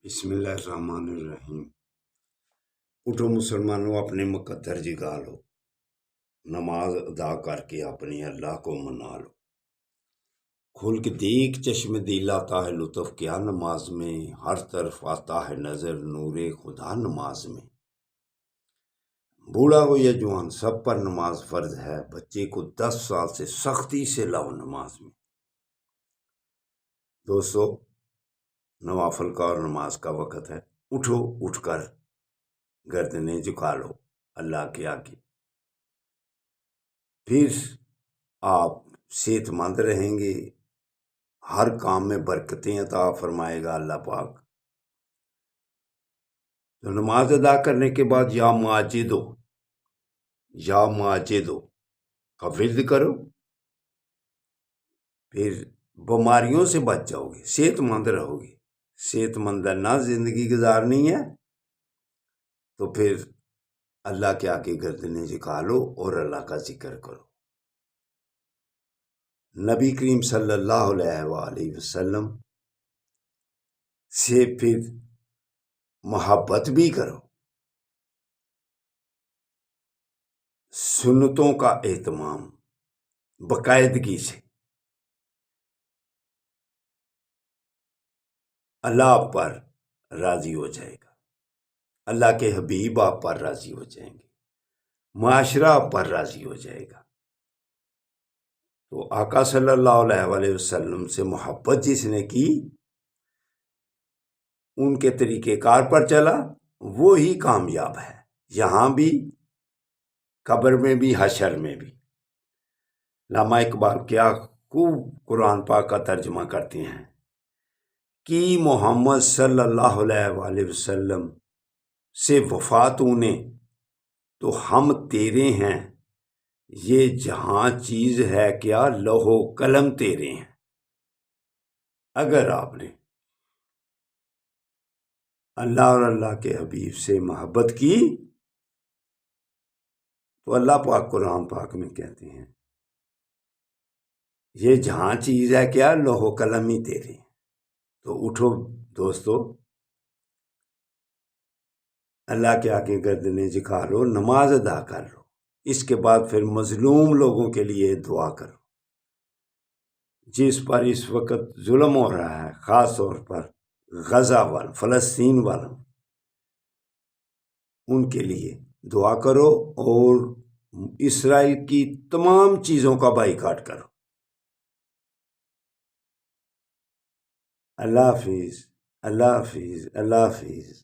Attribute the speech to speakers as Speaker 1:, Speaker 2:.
Speaker 1: بسم اللہ الرحمن الرحیم۔ اٹھو مسلمانوں، اپنے مقدر جگا لو، نماز ادا کر کے اپنی اللہ کو منا لو۔ کھل کے دیکھ چشم دل آتا ہے لطف کیا نماز میں، ہر طرف آتا ہے نظر نور خدا نماز میں۔ بوڑھا ہو یا جوان سب پر نماز فرض ہے، بچے کو 10 سال سے سختی سے لاؤ نماز میں۔ دوستو، نوافل کا اور نماز کا وقت ہے، اٹھو، اٹھ کر گردنیں جھکا لو اللہ کے آگے۔ پھر آپ صحت مند رہیں گے، ہر کام میں برکتیں عطا فرمائے گا اللہ پاک۔ تو نماز ادا کرنے کے بعد یا ماجدو کا ورد کرو، پھر بیماریوں سے بچ جاؤ گے، صحت مند رہو گے۔ صحت مند نہ زندگی گزارنی ہے تو پھر اللہ کے آگے گردنیں جھکا لو اور اللہ کا ذکر کرو۔ نبی کریم صلی اللہ علیہ وآلہ وسلم سے پھر محبت بھی کرو، سنتوں کا اہتمام باقاعدگی سے۔ اللہ آپ پر راضی ہو جائے گا، اللہ کے حبیب آپ پر راضی ہو جائیں گے، معاشرہ آپ پر راضی ہو جائے گا۔ تو آقا صلی اللہ علیہ وآلہ وسلم سے محبت جس نے کی، ان کے طریقہ کار پر چلا، وہی کامیاب ہے، یہاں بھی، قبر میں بھی، حشر میں بھی۔ علامہ اقبال کیا خوب قرآن پاک کا ترجمہ کرتے ہیں کہ محمد صلی اللہ علیہ وآلہ وسلم سے وفا تو نے تو ہم تیرے ہیں، یہ جہاں چیز ہے کیا لوح و قلم تیرے ہیں۔ اگر آپ نے اللہ اور اللہ کے حبیب سے محبت کی تو اللہ پاک قرآن پاک میں کہتے ہیں یہ جہاں چیز ہے کیا لوح و قلم ہی تیرے ہیں۔ تو اٹھو دوستو، اللہ کے آگے گردنیں جھکا لو، نماز ادا کر لو۔ اس کے بعد پھر مظلوم لوگوں کے لیے دعا کرو، جس پر اس وقت ظلم ہو رہا ہے، خاص طور پر غزہ والوں، فلسطین والوں، ان کے لیے دعا کرو اور اسرائیل کی تمام چیزوں کا بائیکاٹ کرو۔ اللہ حافظ، اللہ حافظ، اللہ حافظ۔